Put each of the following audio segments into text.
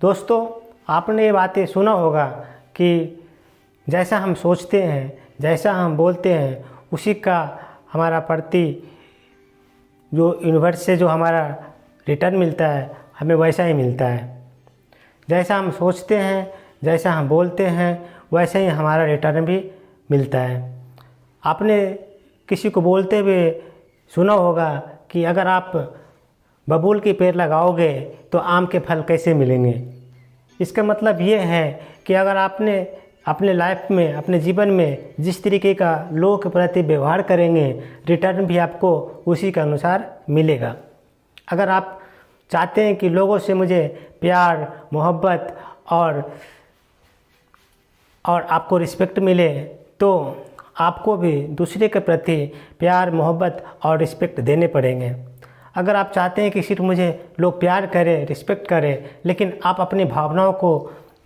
दोस्तों, आपने ये बातें सुना होगा कि जैसा हम सोचते हैं, जैसा हम बोलते हैं, उसी का हमारा प्रति जो यूनिवर्स से जो हमारा रिटर्न मिलता है, हमें वैसा ही मिलता है। जैसा हम सोचते हैं, जैसा हम बोलते हैं, वैसे ही हमारा रिटर्न भी मिलता है। आपने किसी को बोलते हुए सुना होगा कि अगर आप बबूल के पेड़ लगाओगे तो आम के फल कैसे मिलेंगे। इसका मतलब ये है कि अगर आपने अपने लाइफ में, अपने जीवन में जिस तरीके का लोगों के प्रति व्यवहार करेंगे, रिटर्न भी आपको उसी के अनुसार मिलेगा। अगर आप चाहते हैं कि लोगों से मुझे प्यार, मोहब्बत और आपको रिस्पेक्ट मिले, तो आपको भी दूसरे के प्रति प्यार, मोहब्बत और रिस्पेक्ट देने पड़ेंगे। अगर आप चाहते हैं कि सिर्फ मुझे लोग प्यार करें, रिस्पेक्ट करें, लेकिन आप अपनी भावनाओं को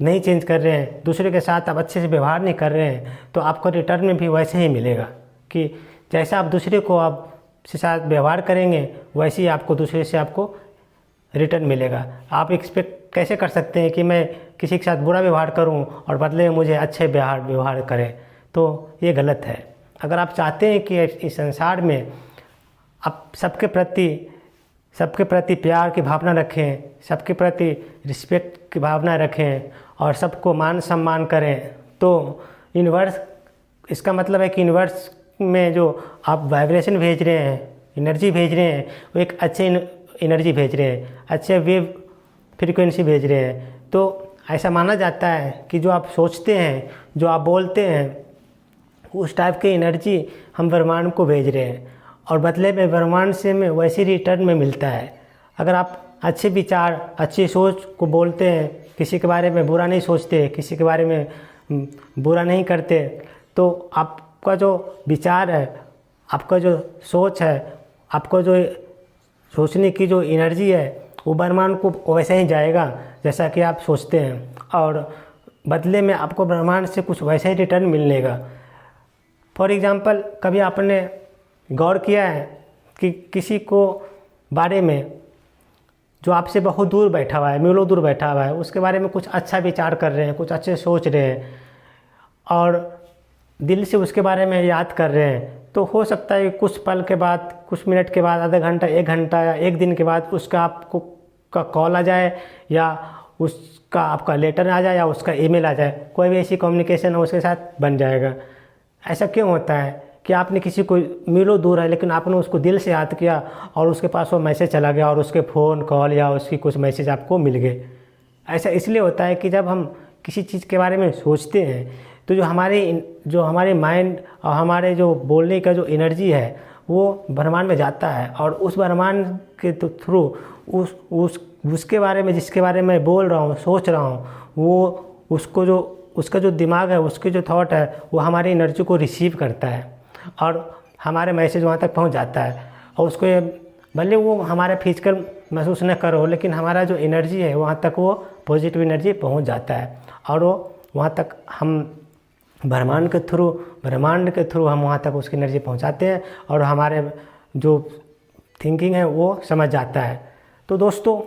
नहीं चेंज कर रहे हैं, दूसरे के साथ आप अच्छे से व्यवहार नहीं कर रहे हैं, तो आपको रिटर्न में भी वैसे ही मिलेगा कि जैसा आप दूसरे को आपसे साथ व्यवहार करेंगे, वैसे ही आपको दूसरे से आपको रिटर्न मिलेगा। आप एक्सपेक्ट कैसे कर सकते हैं कि मैं किसी के साथ बुरा व्यवहार करूं और बदले में मुझे अच्छे व्यवहार करें, तो ये गलत है। अगर आप चाहते हैं कि इस संसार में आप सबके प्रति प्यार की भावना रखें, सबके प्रति रिस्पेक्ट की भावना रखें और सबको मान सम्मान करें, तो यूनिवर्स, इसका मतलब है कि यूनिवर्स में जो आप वाइब्रेशन भेज रहे हैं, एनर्जी भेज रहे हैं, वो एक अच्छे एनर्जी भेज रहे हैं, अच्छे वेव फ्रीक्वेंसी भेज रहे हैं। तो ऐसा माना जाता है कि जो आप सोचते हैं, जो आप बोलते हैं, उस टाइप की एनर्जी हम ब्रह्मांड को भेज रहे हैं और बदले में ब्रह्मांड से में वैसी रिटर्न में मिलता है। अगर आप अच्छे विचार, अच्छी सोच को बोलते हैं, किसी के बारे में बुरा नहीं सोचते, किसी के बारे में बुरा नहीं करते, तो आपका जो विचार है, आपका जो सोच है, आपका जो सोचने की जो एनर्जी है, वो ब्रह्मांड को वैसे ही जाएगा जैसा कि आप सोचते हैं, और बदले में आपको ब्रह्मांड से कुछ वैसा ही रिटर्न मिलेगा। फॉर एग्ज़ाम्पल, कभी आपने गौर किया है कि किसी को बारे में जो आपसे बहुत दूर बैठा हुआ है, मीलों दूर बैठा हुआ है, उसके बारे में कुछ अच्छा विचार कर रहे हैं, कुछ अच्छे सोच रहे हैं और दिल से उसके बारे में याद कर रहे हैं, तो हो सकता है कि कुछ पल के बाद, कुछ मिनट के बाद, आधा घंटा, 1 घंटा या 1 दिन के बाद उसका आपको का कॉल आ जाए, या उसका आपका लेटर आ जाए, या उसका ईमेल आ जाए, कोई भी ऐसी कम्युनिकेशन उसके साथ बन जाएगा। ऐसा क्यों होता है कि आपने किसी को मीलों दूर है, लेकिन आपने उसको दिल से याद किया और उसके पास वो मैसेज चला गया और उसके फ़ोन कॉल या उसकी कुछ मैसेज आपको मिल गए। ऐसा इसलिए होता है कि जब हम किसी चीज़ के बारे में सोचते हैं, तो जो हमारे माइंड और हमारे जो बोलने का जो एनर्जी है, वो ब्रह्मांड में जाता है और उस ब्रह्मांड के थ्रू उसके बारे में, जिसके बारे में बोल रहा हूँ, सोच रहा हूँ, वो उसका जो दिमाग है, उसके जो थॉट है, वो हमारी एनर्जी को रिसीव करता है और हमारे मैसेज वहाँ तक पहुँच जाता है। और उसको भले वो हमारे फिजिकल महसूस न करो, लेकिन हमारा जो एनर्जी है वहाँ तक वो पॉजिटिव एनर्जी पहुँच जाता है और वो वहाँ तक हम ब्रह्मांड के थ्रू हम वहाँ तक उसकी एनर्जी पहुँचाते हैं और हमारे जो थिंकिंग है वो समझ जाता है। तो दोस्तों,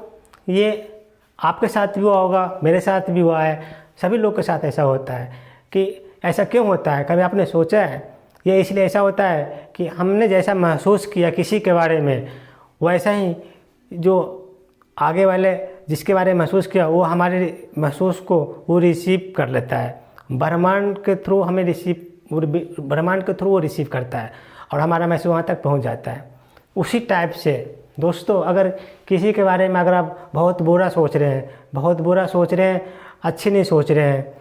ये आपके साथ भी हुआ होगा, मेरे साथ भी हुआ है, सभी लोग के साथ ऐसा होता है। कि ऐसा क्यों होता है, कभी आपने सोचा है? ये इसलिए ऐसा होता है कि हमने जैसा महसूस किया किसी के बारे में, वैसा ही जो आगे वाले जिसके बारे में महसूस किया, वो हमारे महसूस को वो रिसीव कर लेता है। ब्रह्मांड के थ्रू वो रिसीव करता है और हमारा मैसेज वहाँ तक पहुँच जाता है। उसी टाइप से दोस्तों, अगर किसी के बारे में अगर आप बहुत बुरा सोच रहे हैं, अच्छे नहीं सोच रहे हैं,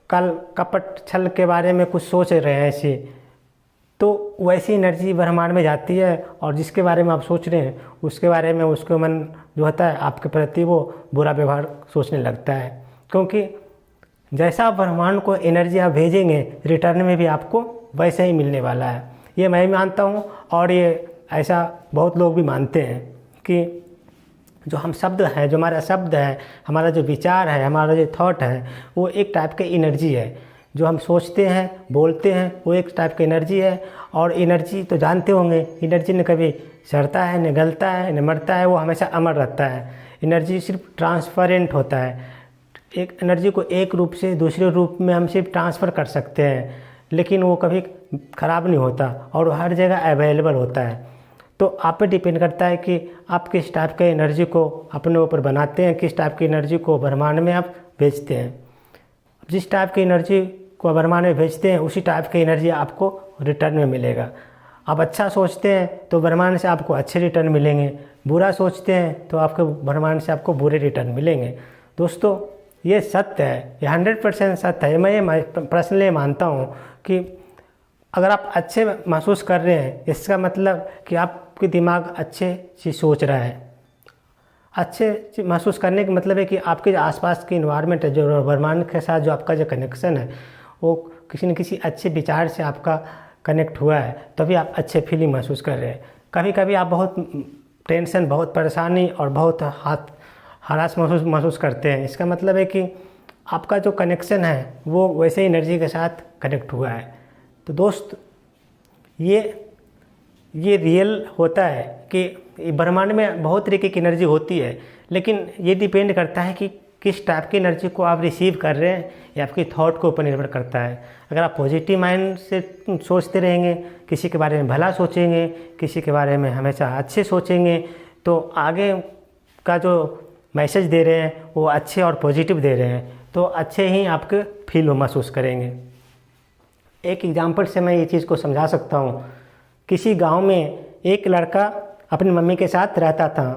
कल कपट छल के बारे में कुछ सोच रहे हैं ऐसे, तो वैसी एनर्जी ब्रह्मांड में जाती है और जिसके बारे में आप सोच रहे हैं, उसके बारे में उसका मन जो होता है आपके प्रति वो बुरा व्यवहार सोचने लगता है। क्योंकि जैसा आप ब्रह्मांड को एनर्जी आप भेजेंगे, रिटर्न में भी आपको वैसे ही मिलने वाला है। ये मैं भी मानता हूँ और ये ऐसा बहुत लोग भी मानते हैं कि जो हम शब्द हैं, जो हमारा शब्द है, हमारा जो विचार है, हमारा जो थॉट है, वो एक टाइप की एनर्जी है। जो हम सोचते हैं, बोलते हैं, वो एक टाइप की एनर्जी है। और एनर्जी तो जानते होंगे, एनर्जी न कभी सड़ता है, न गलता है, न मरता है, वो हमेशा अमर रहता है। एनर्जी सिर्फ ट्रांसफरेंट होता है। एक एनर्जी को एक रूप से दूसरे रूप में हम सिर्फ ट्रांसफ़र कर सकते हैं, लेकिन वो कभी ख़राब नहीं होता और हर जगह अवेलेबल होता है। तो आप पे डिपेंड करता है कि आप किस टाइप के एनर्जी को अपने ऊपर बनाते हैं, किस टाइप की एनर्जी को ब्रह्मांड में आप भेजते हैं। जिस टाइप की एनर्जी को ब्रह्मांड में भेजते हैं उसी टाइप की एनर्जी आपको रिटर्न में मिलेगा। आप अच्छा सोचते हैं तो ब्रह्मांड से आपको अच्छे रिटर्न मिलेंगे, बुरा सोचते हैं तो आपको ब्रह्मांड से आपको बुरे रिटर्न मिलेंगे। दोस्तों ये सत्य है, ये 100% सत्य है। मैं ये पर्सनली मानता हूँ कि अगर आप अच्छे महसूस कर रहे हैं इसका मतलब कि आपके दिमाग अच्छे चीज़ सोच रहा है। अच्छे महसूस करने का मतलब है कि आपके जो आसपास की इन्वायरमेंट है, जो ब्रह्मांड के साथ जो आपका जो कनेक्शन है वो किसी न किसी अच्छे विचार से आपका कनेक्ट हुआ है, तभी आप अच्छे फीलिंग महसूस कर रहे हैं। कभी कभी आप बहुत टेंशन, बहुत परेशानी और बहुत हरास महसूस करते हैं। इसका मतलब है कि आपका जो कनेक्शन है वो वैसे एनर्जी के साथ कनेक्ट हुआ है। तो दोस्त ये रियल होता है कि ब्रह्मांड में बहुत तरीके की एनर्जी होती है, लेकिन ये डिपेंड करता है कि किस टाइप की एनर्जी को आप रिसीव कर रहे हैं, ये आपकी थॉट के ऊपर निर्भर करता है। अगर आप पॉजिटिव माइंड से सोचते रहेंगे, किसी के बारे में भला सोचेंगे, किसी के बारे में हमेशा अच्छे सोचेंगे, तो आगे का जो मैसेज दे रहे हैं वो अच्छे और पॉजिटिव दे रहे हैं, तो अच्छे ही आपके फील महसूस करेंगे। एक एग्जांपल से मैं ये चीज़ को समझा सकता हूँ। किसी गांव में एक लड़का अपनी मम्मी के साथ रहता था।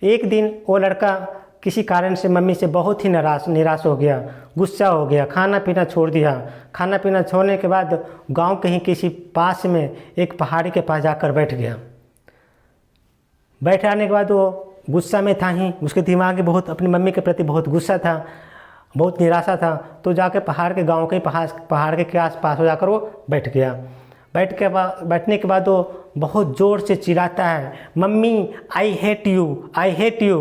एक दिन वो लड़का किसी कारण से मम्मी से बहुत ही निराश हो गया, गुस्सा हो गया, खाना पीना छोड़ दिया। खाना पीना छोड़ने के बाद गांव के ही किसी पास में एक पहाड़ी के पास जाकर बैठ गया। बैठ आने के बाद वो गुस्सा में था ही, उसके दिमाग में बहुत अपनी मम्मी के प्रति बहुत गुस्सा था, बहुत निराशा था। तो जाकर पहाड़ के आस-पास हो जाकर वो बैठ गया। बैठने के बाद वो बहुत ज़ोर से चिल्लाता है, mummy I hate you, I hate you.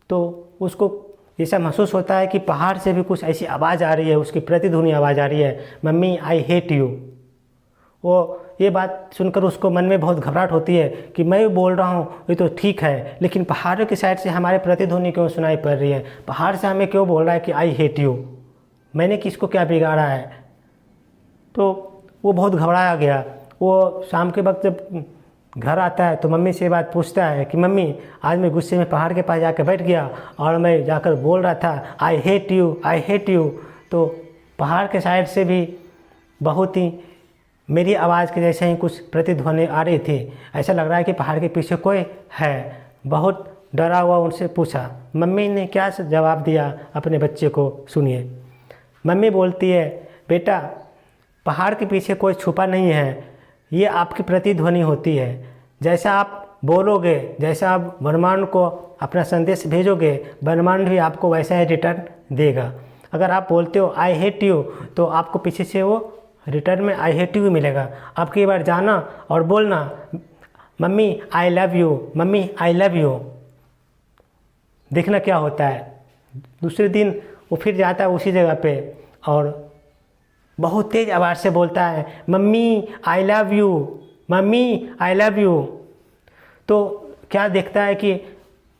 तो उसको ऐसा महसूस होता है कि पहाड़ से भी कुछ ऐसी आवाज़ आ रही है, उसकी प्रतिध्वनि आवाज़ आ रही है, मम्मी आई हेट यू। वो ये बात सुनकर उसको मन में बहुत घबराहट होती है कि मैं बोल रहा हूँ ये तो ठीक है, लेकिन पहाड़ों की साइड से हमारे प्रतिध्वनि क्यों सुनाई पड़ रही है? पहाड़ से हमें क्यों बोल रहा है कि आई हेट यू? मैंने किसको क्या बिगाड़ा है? तो वो बहुत घबराया गया। वो शाम के वक्त जब घर आता है तो मम्मी से बात पूछता है कि मम्मी आज मैं गुस्से में पहाड़ के पास जाकर बैठ गया और मैं जाकर बोल रहा था I hate you, I hate you. तो पहाड़ के साइड से भी बहुत ही मेरी आवाज़ के जैसे ही कुछ प्रतिध्वनि आ रही थी। ऐसा लग रहा है कि पहाड़ के पीछे कोई है। बहुत डरा हुआ उनसे पूछा। मम्मी ने क्या जवाब दिया अपने बच्चे को, सुनिए। मम्मी बोलती है, बेटा पहाड़ के पीछे कोई छुपा नहीं है, ये आपकी प्रतिध्वनि होती है। जैसा आप बोलोगे, जैसा आप ब्रह्मांड को अपना संदेश भेजोगे, ब्रह्मांड भी आपको वैसा ही रिटर्न देगा। अगर आप बोलते हो आई हेट यू तो आपको पीछे से वो रिटर्न में आई हेट यू मिलेगा। आप कई बार जाना और बोलना mummy I love you, mummy I love you. देखना क्या होता है। दूसरे दिन वो फिर जाता है उसी जगह पे और बहुत तेज़ आवाज़ से बोलता है mummy I love you, mummy I love you. तो क्या देखता है कि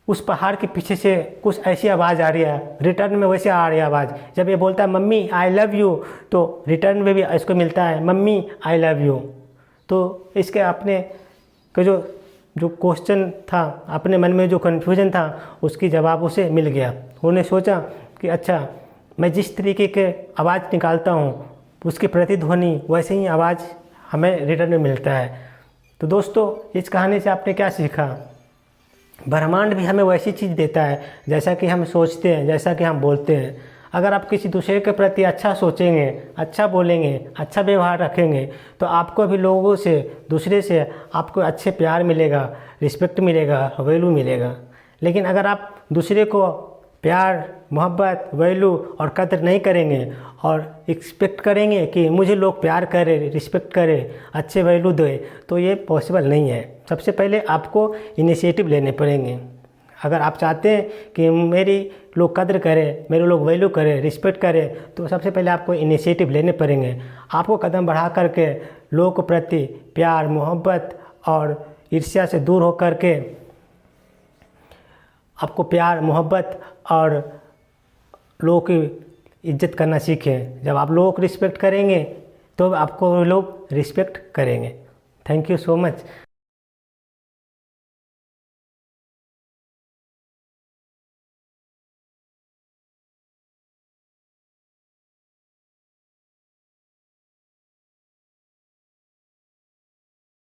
उस पहाड़ के पीछे से कुछ ऐसी आवाज़ आ रही है, रिटर्न में वैसे आ रही है आवाज़। जब ये बोलता है मम्मी आई लव यू तो रिटर्न में भी इसको मिलता है मम्मी आई लव यू। तो इसके अपने का जो क्वेश्चन था, अपने मन में जो कन्फ्यूजन था, उसकी जवाब उसे मिल गया। उन्होंने सोचा कि अच्छा मैं जिस तरीके के आवाज़ निकालता हूँ उसकी प्रतिध्वनि वैसे ही आवाज़ हमें रिटर्न में मिलता है। तो दोस्तों इस कहानी से आपने क्या सीखा? ब्रह्मांड भी हमें वैसी चीज़ देता है जैसा कि हम सोचते हैं, जैसा कि हम बोलते हैं। अगर आप किसी दूसरे के प्रति अच्छा सोचेंगे, अच्छा बोलेंगे, अच्छा व्यवहार रखेंगे तो आपको भी लोगों से, दूसरे से आपको अच्छे प्यार मिलेगा, रिस्पेक्ट मिलेगा, वैल्यू मिलेगा। लेकिन अगर आप दूसरे को प्यार, मोहब्बत, वैल्यू और कदर नहीं करेंगे और एक्सपेक्ट करेंगे कि मुझे लोग प्यार करें, रिस्पेक्ट करें, अच्छे वैल्यू दें, तो ये पॉसिबल नहीं है। सबसे पहले आपको इनिशिएटिव लेने पड़ेंगे। अगर आप चाहते हैं कि मेरी लोग कदर करें, मेरे लोग वैल्यू करें, रिस्पेक्ट करें, तो सबसे पहले आपको इनिशिएटिव लेने पड़ेंगे। आपको कदम बढ़ा करके लोगों के प्रति प्यार, मोहब्बत और ईर्ष्या से दूर होकर के आपको प्यार मोहब्बत और लोगों की इज्जत करना सीखें। जब आप लोगों को रिस्पेक्ट करेंगे तो आपको लोग रिस्पेक्ट करेंगे। Thank you so much.